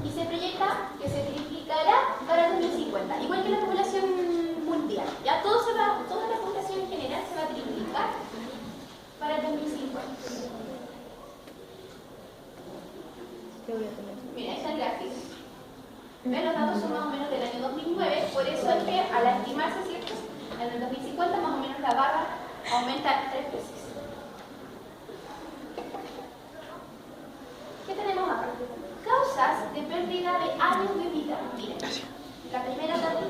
y se proyecta que se triplicará para 2050, igual que la población mundial. Ya toda la población en general se va a triplicar para 2050. Mira, ahí está el gráfico. ¿Ven? Los datos son más o menos del año 2009, por eso es que al estimarse, ¿cierto? En el 2050 más o menos la barra aumenta 3 veces. ¿Qué tenemos acá? Causas de pérdida de años de vida. Miren, la primera tabla.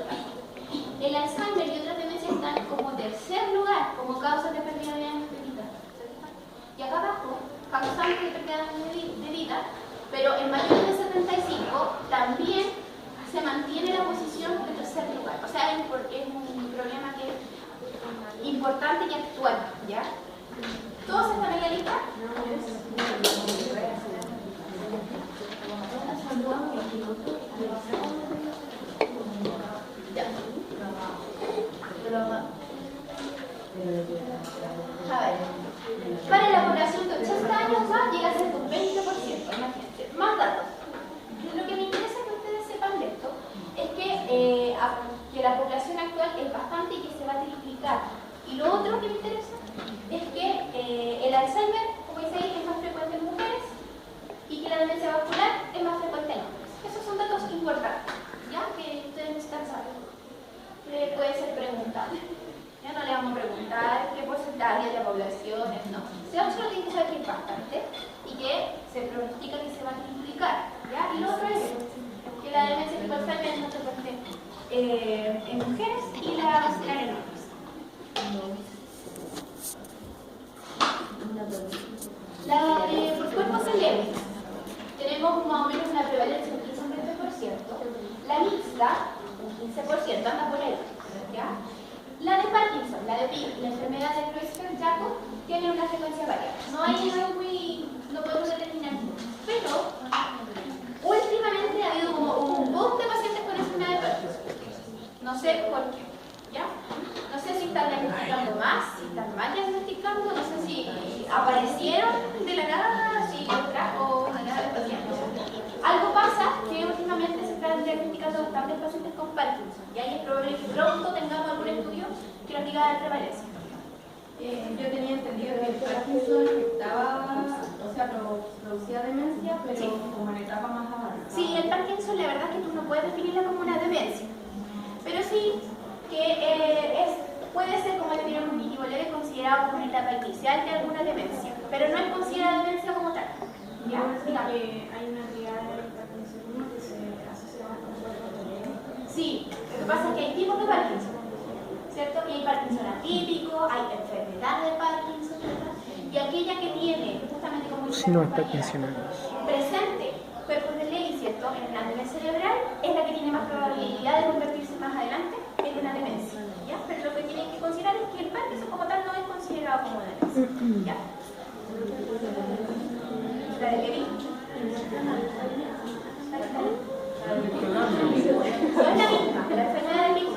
El Alzheimer y otras demencias están como tercer lugar como causas de pérdida de años de vida. Y acá abajo, causantes de pérdida de años de vida, pero en mayores de 75 también se mantiene la posición de tercer lugar. O sea, es un problema que es importante y actual, ¿ya? ¿Todos están en la lista? Ya. A ver, para la población de 80 años más llega a ser un 20%, imagínense. Más datos. Lo que me interesa que ustedes sepan de esto es que la población actual es bastante y que se va a triplicar. Y lo otro que me interesa es que el Alzheimer, como dice ahí, es más frecuente en mujeres y que la demencia vascular es más frecuente en hombres. Esos son datos importantes, ¿ya? Que ustedes necesitan saber. Puede ser preguntado. Ya no le vamos a preguntar qué porcentaje de la población es, no. Solo tiene que saber que es bastante y que se pronostica que se va a triplicar, ¿ya? Y lo otro es que la demencia tipo Alzheimer es más frecuente en mujeres y la vascular en hombres. Por cuerpos celebres tenemos más o menos una prevalencia de un 20%. La mixta, un 15%, anda por ahí, ¿ya? La de Parkinson, la de Pitt, la enfermedad de Creutzfeldt-Jakob tiene una frecuencia variable. No podemos determinar mucho. Pero últimamente ha habido como un boom de pacientes con enfermedad de Parkinson. No sé por qué, ¿ya? No sé si están diagnosticando más, si están mal diagnosticando, no sé si aparecieron de la nada, si trajo de nada de pacientes. Algo pasa que últimamente se están diagnosticando bastantes pacientes con Parkinson y ahí es probable que pronto tengamos algún estudio que nos diga la prevalencia. Yo tenía entendido que el Parkinson producía demencia, pero sí, como en etapa más avanzada. Sí, el Parkinson la verdad es que tú no puedes definirla como una demencia, pero sí que puede ser, como le un cognitivo leve, considerado como una etapa inicial de alguna demencia, pero no es considerada demencia como tal. ¿Ya? Hay una triada del Parkinson que se asocia más con cuerpos celebres. Sí, lo que pasa es que hay tipos de Parkinson, ¿cierto? Y hay Parkinson atípico, hay enfermedad de Parkinson, ¿verdad? Y aquella que tiene, justamente como dice no es Parkinson, presente cuerpos de ley, ¿cierto? En la demencia cerebral es la que tiene más probabilidad de convertirse más adelante en una demencia, ¿ya? Pero lo que tienen que considerar es que el Parkinson como tal no es considerado como demencia, ¿ya? La de Levy. No es la misma, la enfermedad de Pitt,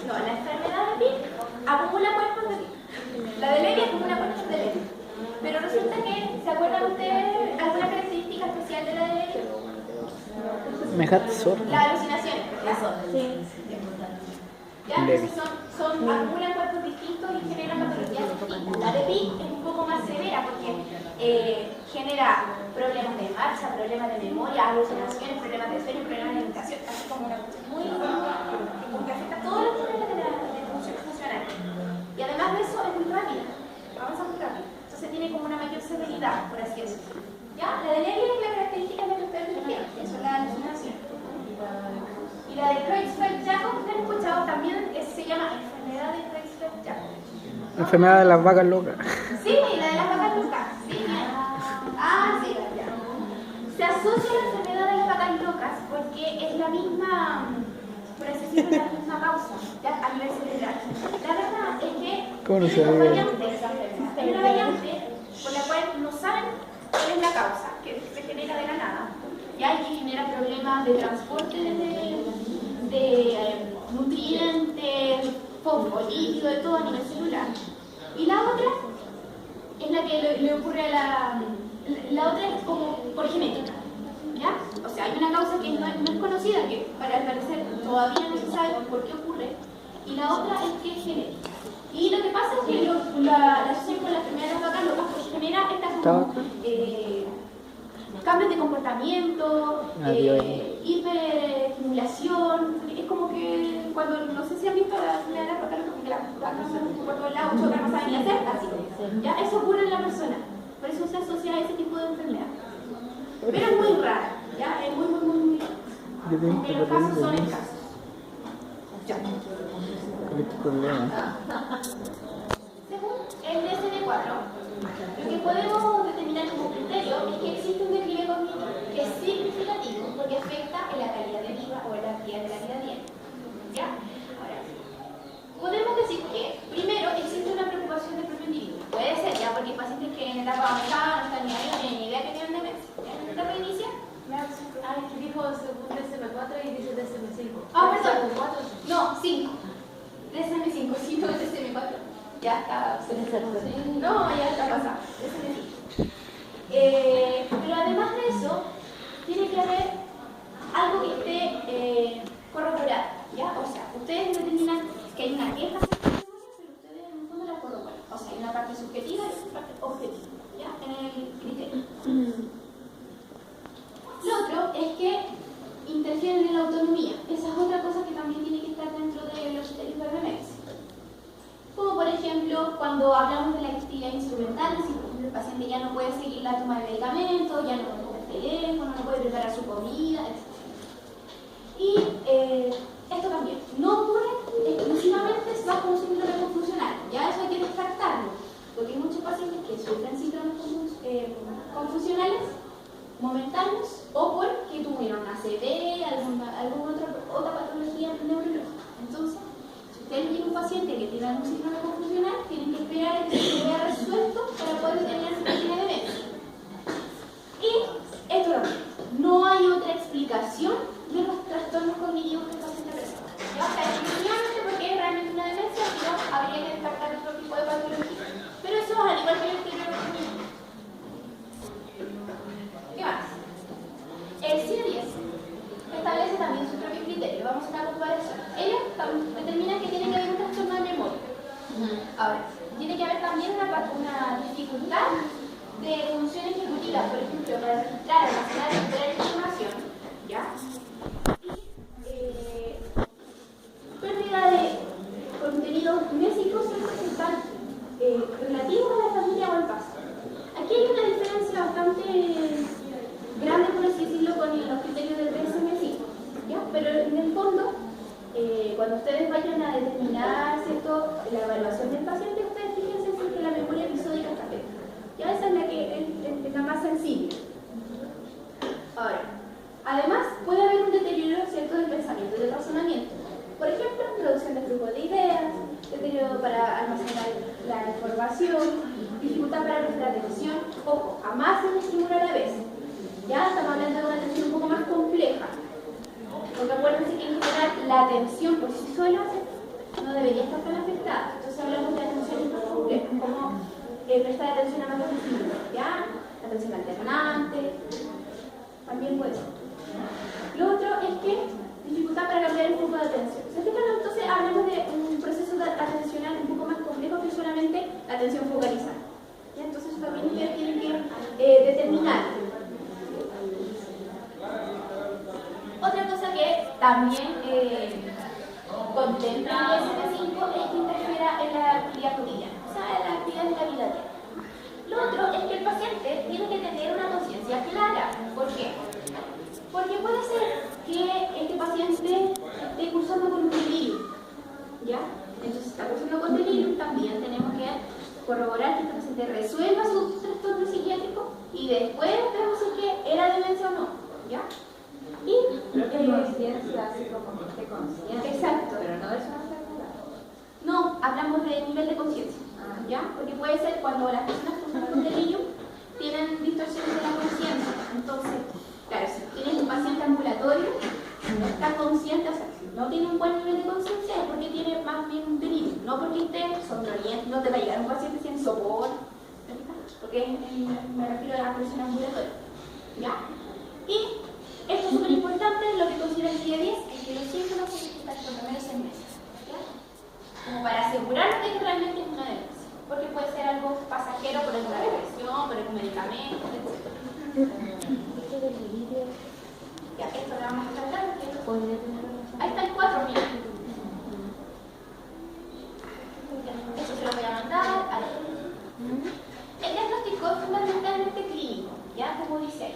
no, la enfermedad de Pitt acumula cuerpos de Pitt. La de Levy acumula cuerpos de Levy. Pero resulta que, ¿se acuerdan ustedes alguna característica especial de la de Levy? Me dejaste sordo. La alucinación, ¿verdad? Sí. ¿Ya? Entonces acumulan cuerpos distintos y generan patologías distintas. La de Pitt es un poco más severa porque genera problemas de marcha, problemas de memoria, alucinaciones, problemas de sueño, problemas de alimentación, así como una cosa muy que afecta a todos los niveles de función funcional. Y además de eso es muy rápida, avanza muy rápido. Entonces tiene como una mayor severidad, por así decirlo. ¿Ya? La de Levy es la característica de los perros que eso es la alucinación. Y la de Creutzfeldt-Jakob, que han escuchado también, se llama enfermedad de Creutzfeldt-Jakob. La enfermedad de las vacas locas. Sí, la de las vacas locas. Sí, sí, ya. Se asocia a la enfermedad de las vacas locas porque es la misma, por así decirlo, la misma causa, ¿ya? A nivel cerebral. La verdad es que hay una variante por la cual no saben cuál es la causa, que se genera de la nada. Ya, y que genera problemas de transporte de nutrientes, fosfolípido, de todo a nivel celular. Y la otra es la que le ocurre a la otra es como por genética, ¿ya? O sea, causa que no es conocida, que para al parecer todavía no se sabe por qué ocurre, y la otra es que es genética. Y lo que pasa es que la asociación con la enfermedad de las vacas locas pues, genera estas como, cambios de comportamiento, hiperestimulación. Es como que cuando, no sé si han visto la enfermedad de las vacas locas, porque las vacas son por todos lados, chocan, no saben ni hacer, así. ¿Ya? Eso ocurre en la persona, por eso se asocia a ese tipo de enfermedad. Pero es muy raro, ¿ya? Es muy en los casos son escasos. Ya. Según el DSM-4, lo que podemos determinar como criterio es que existe un declive cognitivo que es significativo porque afecta en la calidad de vida o en la actividad de la vida diaria. ¿Ya? Ahora, podemos decir que, primero, existe una preocupación del propio individuo. Puede ser, ya, porque hay pacientes que en etapa avanzada no están ni ahí, no tienen ni idea que tienen demencia. En etapa inicial, Ah, es que dijo según DSM-4 y dice DSM-5. ah, perdón, 4, no, 5. DSM-5, sí, no, DSM-4. Ya está. No, ya está pasado. DSM-5. Pero además de eso, tiene que haber algo que esté corroborado, ¿ya? O sea, ustedes determinan que hay una queja, pero ustedes en el fondo la corroboran. O sea, hay una parte subjetiva y una parte objetiva, ¿ya? En el criterio. Lo otro es que interfieren en la autonomía. Esa es otra cosa que también tiene que estar dentro de los criterios de demencia. Como por ejemplo, cuando hablamos de la actividad instrumental, si por ejemplo el paciente ya no puede seguir la toma de medicamentos, ya no puede coger teléfono, no puede preparar su comida, etc. Y esto también no ocurre exclusivamente bajo un síndrome confusional. Ya eso hay que descartarlo, porque hay muchos pacientes que sufren síndromes confusionales momentáneos o porque tuvieron ACV, alguna otra patología neurológica. Entonces, si ustedes tienen un paciente que tiene algún síndrome confusional, tienen que esperar a que se vea resuelto para poder determinar si tiene demencia. Y esto no hay otra explicación de los trastornos cognitivos que el paciente presenta. O sea, definitivamente porque es realmente una demencia, sino habría que descartar otro tipo de patología. Pero eso al igual que el criterio cognitivo. ¿Qué más? El CIE-10 establece también su propio criterio. Vamos a una comparación. Ellos determinan que tiene que haber un trastorno de memoria. Ahora, tiene que haber también una dificultad de función ejecutiva, por ejemplo, para registrar, almacenar y recuperar información. ¿Ya? Y pérdida de contenidos mésicos que están relativos a la familia o al paso. Aquí hay una diferencia bastante grande, por así decirlo, con los criterios del DSM-5, ¿ya? Pero en el fondo, cuando ustedes vayan a determinar, ¿cierto?, la evaluación del paciente, ustedes fíjense si que la memoria episódica está afectada. Ya esa es la que es la más sensible. Ahora, además puede haber un deterioro, ¿cierto?, del pensamiento y del razonamiento. Por ejemplo, producción de flujo de ideas, deterioro para almacenar la información, dificultad para prestar atención, ojo, a más de un estímulo a la vez. Ya estamos hablando de una atención un poco más compleja. Porque acuérdense que en general la atención por sí sola no debería estar tan afectada. Entonces hablamos de atenciones más complejas, como prestar atención a más de un estímulo, ¿ya? Atención alternante, también puede ser. Lo otro es que dificultad para cambiar el foco de atención. ¿Se fijan? Entonces hablamos de un proceso atencional un poco más complejo que solamente la atención focalizada. ¿Ya? Entonces también ustedes tienen que determinar. Otra cosa que también contempla el DSM-5 es que interfiera en la actividad cotidiana, o sea, en la actividad de la vida diaria. Lo otro es que el paciente tiene que tener una conciencia clara. ¿Por qué? Porque puede ser que este paciente esté cursando con un delirium, ¿ya? Entonces, si está cursando con delirium, también tenemos que corroborar que este paciente resuelva su trastorno psiquiátrico y después vemos si que era demencia o no, ¿ya? Y conciencia, así como que esté consciente. Exacto. Pero no es una enfermedad. No, hablamos de nivel de conciencia, ¿ya? Porque puede ser cuando las personas cursan con delirium tienen distorsiones de la conciencia. Entonces, claro, si tienes un paciente ambulatorio, no está consciente, o sea, si no tiene un buen nivel de conciencia es porque tiene más bien un delirium, no porque esté sonriendo, no te va a llegar un paciente sin sopor, porque me refiero a la persona ambulatoria, ¿ya? Y esto es súper importante. es lo que considera el día 10, es que los síntomas se presentan por lo menos 6 meses. ¿Ya? Como para asegurarnos de que realmente es una demencia. Porque puede ser algo pasajero por alguna depresión, por algún medicamento, etc. Ya, esto lo vamos a saltar. Ahí está el 4, mira. Eso se lo voy a mandar. El diagnóstico es fundamentalmente clínico, ya como dice ahí.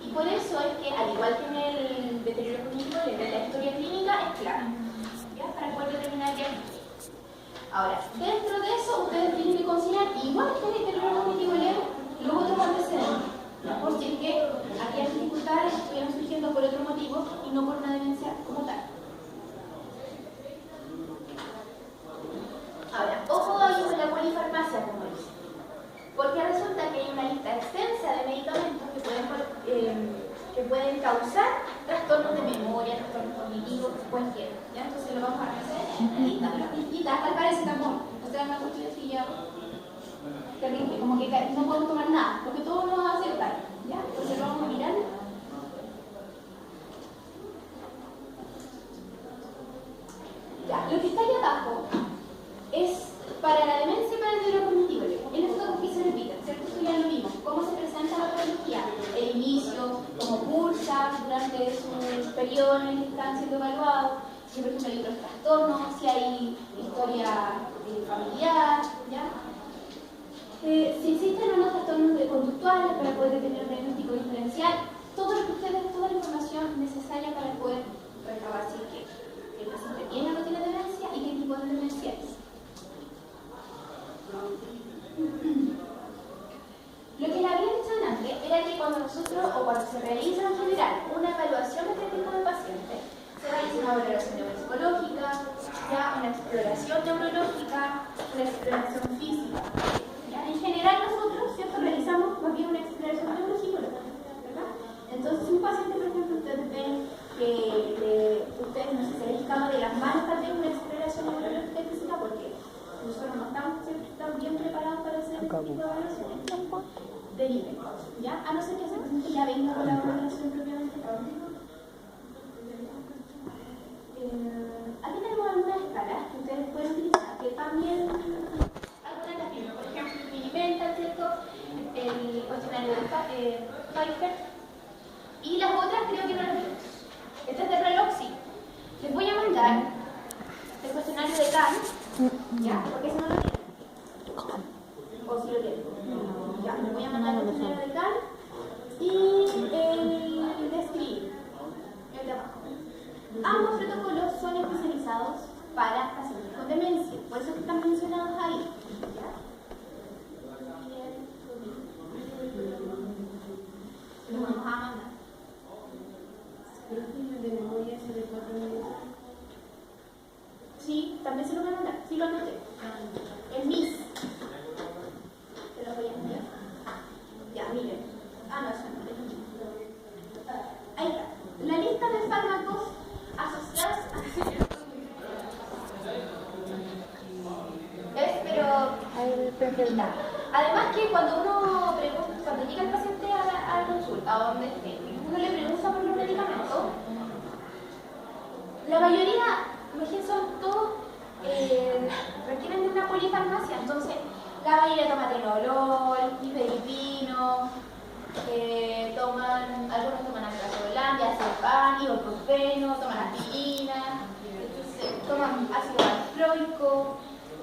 Y por eso es que, al igual que en el deterioro cognitivo, la historia clínica es clave, ¿ya? Para poder determinar el diagnóstico. Ahora, dentro de eso, ustedes tienen que considerar, igual que el deterioro cognitivo leve, los otros antecedentes, ¿ya? Por si es que aquellas dificultades estuvieran surgiendo por otro motivo y no por una demencia como tal. Ahora, ojo ahí con la polifarmacia, como dice. Porque resulta que hay una lista extensa de medicamentos que pueden causar trastornos de memoria, trastornos cognitivos, cualquiera. ¿Ya? Entonces lo vamos a hacer en la lista de las listitas, hasta el paracetamol. O sea, una cuestión así ya terrible, como que no podemos tomar nada, porque todo nos va a hacer daño. ¿Ya? Entonces lo vamos a mirar. Ya, lo que está ahí abajo es para la demencia y para el deterioro cognitivo. En estos que se repiten, ¿cierto? Eso ya lo vimos. ¿Cómo se presenta la patología? El inicio, cómo cursa durante sus periodos en el que están siendo evaluados, si por ejemplo hay otros trastornos, si hay historia familiar, ¿ya? Si existen o no trastornos conductuales para poder tener un diagnóstico diferencial, todo lo que ustedes, toda la información necesaria para poder recabar si es que el paciente tiene o no tiene demencia y qué tipo de demencia es. Lo que le había dicho antes era que cuando nosotros, o cuando se realiza en general una evaluación de este tipo de paciente, se realiza una valoración neuropsicológica, ya una exploración neurológica, una exploración física. ¿Ya? En general nosotros, ¿cierto?, realizamos más bien una exploración neuropsicológica, ¿verdad? Entonces, si un paciente, por ejemplo, ustedes ven que ustedes no se les escapa de las manos tal vez una exploración neurológica y física, porque nosotros no estamos siempre bien preparados para hacer este tipo de evaluaciones. Deriven, ¿ya? A no ser que ese paciente ya venga con la evaluación propiamente tal. Aquí tenemos algunas escalas que ustedes pueden utilizar, que también algunas las tienen, por ejemplo, el Mini-Mental, ¿cierto? El cuestionario de Pfeiffer, y las otras creo que no las vemos. Este es de reloj, sí. Les voy a mandar el cuestionario de Kahn, ¿ya? Porque si no lo tienen. O si lo tienen. Ya, les voy a mandar el cuestionario de Kahn y el de escribir, el de abajo. Ambos protocolos son especializados para pacientes con demencia, por eso están mencionados ahí. ¿Ya? Los vamos a mandar. ¿De memoria se le puede? Sí, también se lo voy a mandar. Sí, lo anoté. El MIS. Te lo voy a enviar. Ya, miren. No, eso no. Ahí está. La lista de fármacos asociados a... ¿Ves? Pero... Además que cuando uno pregunta, cuando llega el paciente a la consulta, a donde esté, uno le pregunta por los medicamentos, la mayoría, imagínense, son todos requieren de una polifarmacia. Entonces, la mayoría toma tenolol, nifedipino, algunos toman alprazolam, diazepam, ibuprofeno, toman aspirina, toman ácido valproico,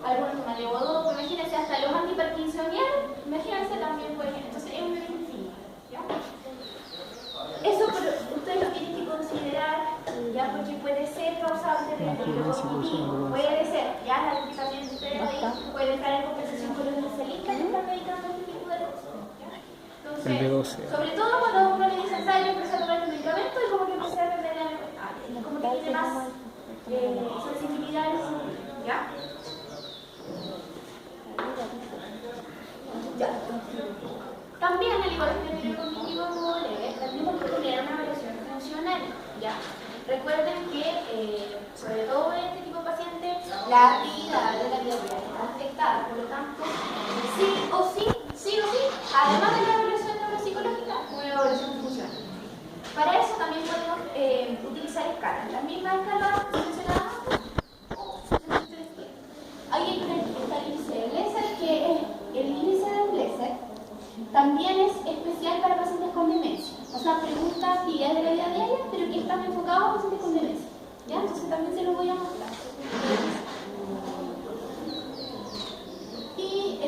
algunos toman levodopa, imagínense hasta los antiparkinsonianos, imagínense también, por ejemplo. Entonces es un medio infinito, ¿ya? Eso ustedes lo tienen que considerar, ya, porque puede ser causante de deterioro cognitivo, puede ser, ya la aplicación de ustedes ahí puede estar en conversación con los especialistas que están dedicando a este tipo de cosas. Entonces, sobre todo cuando uno le dice ensayo, empieza a tomar el medicamento y como que empieza a perder la memoria, como que tiene más sensibilidad, ¿ya? Ya. También, al igual que el deterioro cognitivo leve, tenemos que tener una evaluación funcional, ¿ya? Recuerden que, sobre todo en este tipo de pacientes, la actividad de la vida diaria está afectada, por lo tanto, sí o sí, además de la evaluación neuropsicológica, una evaluación funcional. Para eso también podemos utilizar escalas. Las mismas escalas que mencionaba antes, o se necesita estudiar. Ahí está el índice de Gleiser, que es el índice de Gleiser. También es especial para pacientes con demencia. O sea, pregunta actividades de la vida diaria, pero que están enfocados a pacientes con demencia. ¿Ya? Entonces también se lo voy a mostrar. Y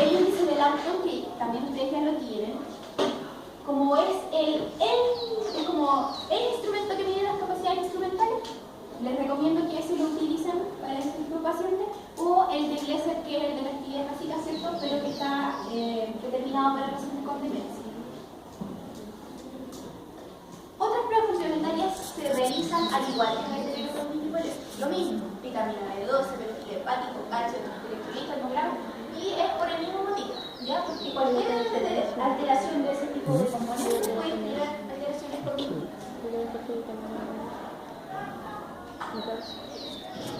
el índice del alto, que también ustedes ya lo tienen, como es como el instrumento que mide las capacidades instrumentales, les recomiendo que ese lo utilicen para ese tipo de pacientes, o el de Gleiser, que es el de las actividades básicas, ¿cierto? Pero que está determinado para pacientes con demencia. Otras pruebas complementarias se realizan al igual que en el cognitivo, lo mismo, vitamina B12, perfil hepático, calcio, electrolito, hemograma, y es por el mismo motivo, ¿ya? Porque cualquier alteración de ese tipo de componentes puede generar alteraciones cognitivas.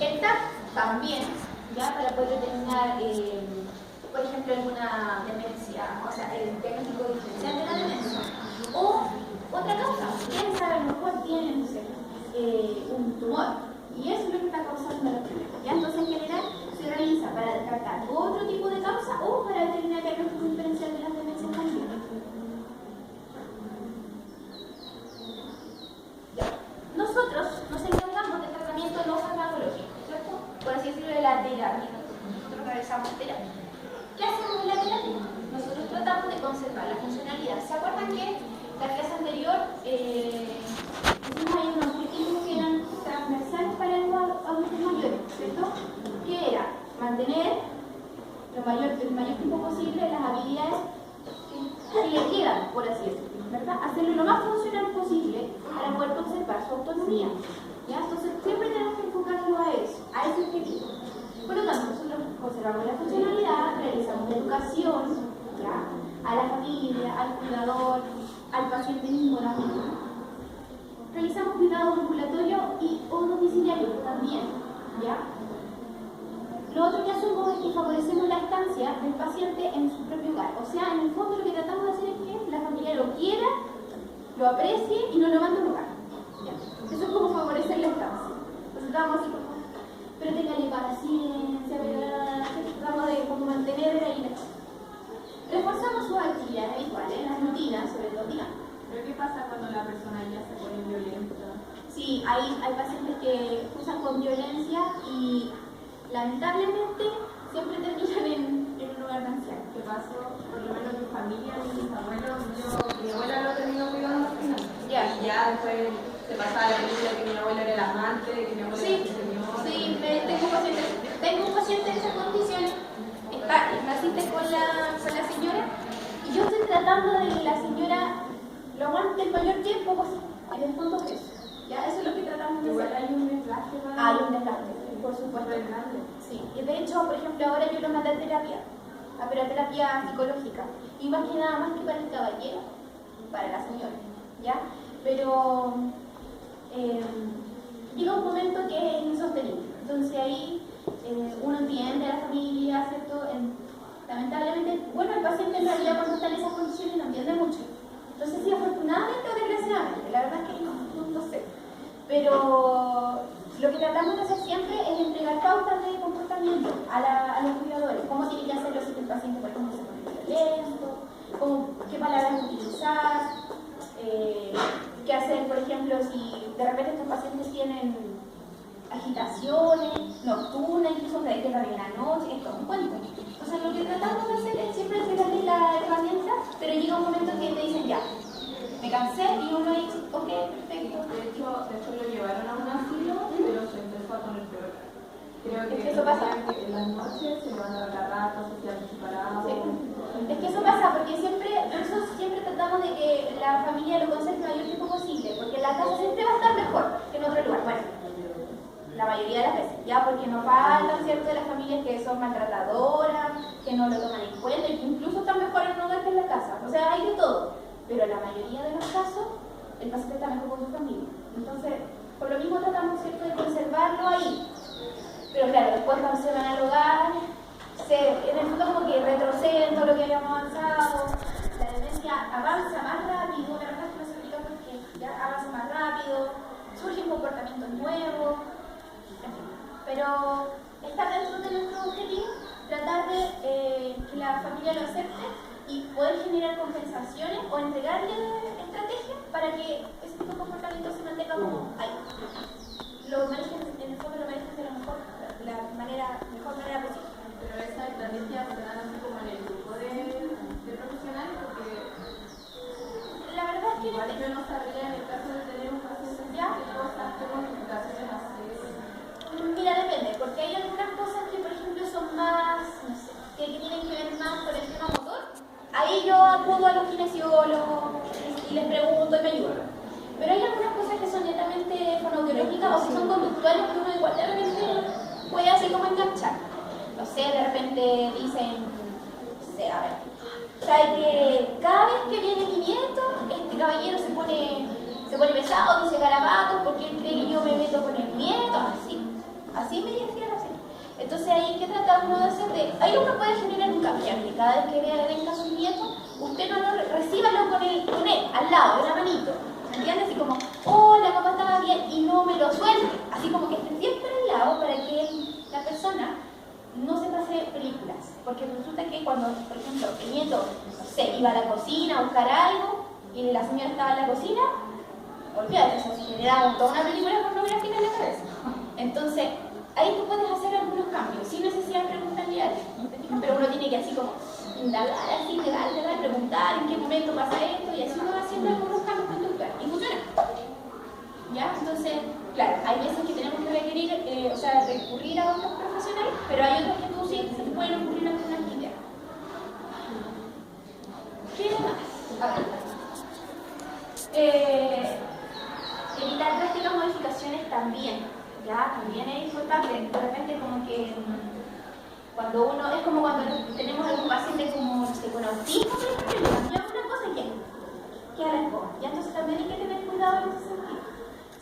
El TAC también, ¿ya? Para poder determinar, por ejemplo, alguna demencia, o sea, el diagnóstico diferencial de la demencia, o otra causa. ¿Quién sabe? A lo mejor tienen, no sé, un tumor, y eso es lo que está causando la enfermedad. ¿Ya? Entonces, en general, se realiza para descartar otro tipo de causa o para determinar el diagnóstico diferencial de las demencias también. Nosotros nos encargamos del tratamiento no farmacológico, ¿cierto? Por así decirlo, de la terapia. Nosotros realizamos terapia. ¿Qué hacemos en la terapia? Nosotros tratamos de conservar la funcionalidad. ¿Se acuerdan que la clase anterior hicimos ahí unos objetivos que eran transversales para los adultos mayores, ¿cierto? Que era mantener el mayor tiempo posible las habilidades que le quedan, por así decirlo, ¿verdad? Hacerlo lo más funcional posible para poder conservar su autonomía, ¿ya? Entonces siempre tenemos que enfocarlo a eso, a ese objetivo. Por lo tanto, nosotros conservamos la funcionalidad, realizamos educación, ¿ya? A la familia, al cuidador, al paciente mismo, la misma. Realizamos cuidado ambulatorio y o domiciliario también, ¿ya? Lo otro que hacemos es que favorecemos la estancia del paciente en su propio hogar. O sea, en el fondo lo que tratamos de hacer es que la familia lo quiera, lo aprecie y no lo mande a un hogar. ¿Ya? Eso es como favorecer la estancia. Entonces tratamos así como, pero téngale paciencia, ¿verdad? Tratamos de como mantener ahí la estancia. Reforzamos sus actividades habituales, las rutinas, sobre todo, digamos. ¿Pero qué pasa cuando la persona ya se pone violenta? Sí, hay pacientes que usan con violencia y lamentablemente siempre terminan en un lugar de ancianos. ¿Qué pasó? Por lo menos mi familia, mis abuelos, mi abuela lo terminó cuidando al final. Ya. Y ya después se pasaba la película que mi abuela era el amante, que mi abuela Sí, era el señor. sí, tengo un paciente en esa condición. Naciste con la señora y yo estoy tratando de que la señora lo aguante el mayor tiempo posible. En el fondo es eso. ¿Ya? Eso es lo que tratamos de Igual hacer. hay un desgaste para... Hay un desgaste, por supuesto. Súper grande. Sí, y de hecho, por ejemplo, ahora yo lo mandé a terapia psicológica, y más que nada, más que para el caballero, para la señora, ¿ya? Pero llega un momento que es insostenible, entonces ahí uno entiende a la familia, ¿cierto? Lamentablemente, bueno, el paciente en realidad cuando está en esas condiciones no entiende mucho, entonces sí, afortunadamente o desgraciadamente, la verdad es que no sé, pero lo que tratamos de hacer siempre es entregar pautas de comportamiento a los cuidadores. Cómo tiene que hacerlo si el paciente, por ejemplo, se pone violento, qué palabras utilizar, qué hacer, por ejemplo, si de repente estos pacientes tienen agitaciones nocturnas, incluso que también en la noche, esto es un cuento. Entonces lo que tratamos de hacer es siempre entregarles la herramienta, pero llega un momento que te dicen ya, me cansé y uno dice, ok, perfecto. De hecho, después lo llevaron a un asilo, pero se empezó a poner peor. Creo que eso pasa. En las noches se van a la rata, se quedan separados. Sí. Es que eso pasa porque por eso siempre tratamos de que la familia lo conserve el mayor tiempo posible, porque la casa siempre va a estar mejor que en otro lugar. Bueno, la mayoría de las veces, ya, porque nos faltan, ¿cierto?, de las familias que son maltratadoras, que no lo toman en cuenta y que incluso están mejor en un hogar que en la casa. O sea, hay de todo. Pero en la mayoría de los casos, el paciente está mejor con su familia. Entonces, por lo mismo tratamos, ¿cierto?, de conservarlo ahí. Pero claro, después cuando se van al hogar, en el fondo como que retroceden todo lo que habíamos avanzado, la demencia avanza más rápido, la verdad es que no se explica por qué, ¿ya? comportamientos nuevos, en fin. Pero está dentro de nuestro objetivo tratar de que la familia lo acepte y poder generar compensaciones o entregarle estrategias para que ese tipo de comportamiento se mantenga como ahí. Lo manejen, en el fondo lo manejen de la mejor manera posible. Pero esa estrategia se dan así como en el grupo de profesionales, porque La verdad es que igual yo no sabría en el caso de tener un paciente ya qué cosas, qué modificaciones hacer. mira, depende, porque hay algunas cosas que, por ejemplo, son más, no sé, que tienen que ver más con el tema motor. Ahí yo acudo a los kinesiólogos y les pregunto y me ayudan. Pero hay algunas cosas que son netamente fonoaudiológicas o que son conductuales que uno igual de repente puede así como enganchar. No sé, de repente dicen, no sé, a ver, sabe que cada vez que viene mi nieto, este caballero se pone pesado, dice garabatos porque él cree que yo me meto con el nieto, así me decían así. Entonces ahí, ¿qué trata uno de hacer? Ahí uno puede generar un cambio, que cada vez que venga a su nieto, usted no lo recíbalo con él, al lado, de la manito. ¿Me entiendes? Así como, hola, papá estaba bien, y no me lo suelte. Así como que esté siempre al lado para que la persona no se pase películas. Porque resulta que cuando, por ejemplo, el nieto, no sé, iba a la cocina a buscar algo y la señora estaba en la cocina, olvídate, eso se generaba toda una película pornográfica en la cabeza. Entonces, ahí tú puedes hacer algunos cambios sin necesidad de preguntar diarias, pero uno tiene que así como indagar, así, legal, preguntar en qué momento pasa esto y así uno va haciendo algunos cambios conductuales y funciona. ¿Ya? Entonces, claro, hay veces que tenemos que requerir, recurrir a otros profesionales, pero hay otros que tú sí se te pueden ocurrir algunas ideas. ¿Qué más? A ver. Evitar drásticas modificaciones también, ¿ya? También es importante. De repente como que cuando uno, es como cuando tenemos algún paciente como, no sé, con autismo, por ejemplo, le cambiamos una cosa y ya la escoba. Ya entonces también hay que tener cuidado en ese sentido.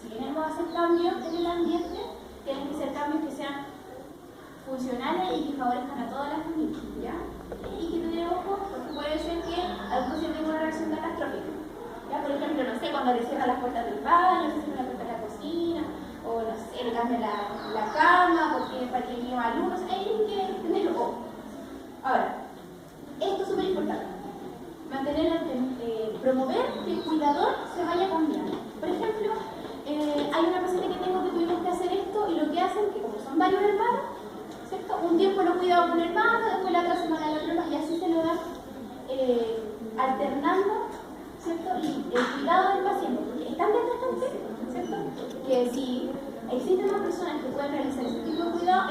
Si queremos hacer cambios en el ambiente, tienen que ser cambios que sean funcionales y que favorezcan a todas las familias, ¿ya? Y que tener ojo, porque puede ser que algún paciente tenga una reacción catastrófica. ¿Ya? Por ejemplo, no sé, cuando le cierran las puertas del baño, le cierran la puerta de la cocina, o no sé, le cambian la cama porque para que lleve alumnos, ahí hay que tenerlo ojo. Ahora, esto es súper importante. Promover que el cuidador se vaya cambiando. Por ejemplo, hay una paciente que tengo que tuvimos que hacer esto y lo que hacen, que como son varios hermanos, ¿cierto? Un tiempo lo cuidaba con un hermano, después la otra semana el otro hermano, y así se lo dan alternando, ¿cierto? Y el cuidado del paciente, porque es tan desgastante, ¿cierto? Que si existen más personas que pueden realizar ese tipo de cuidado,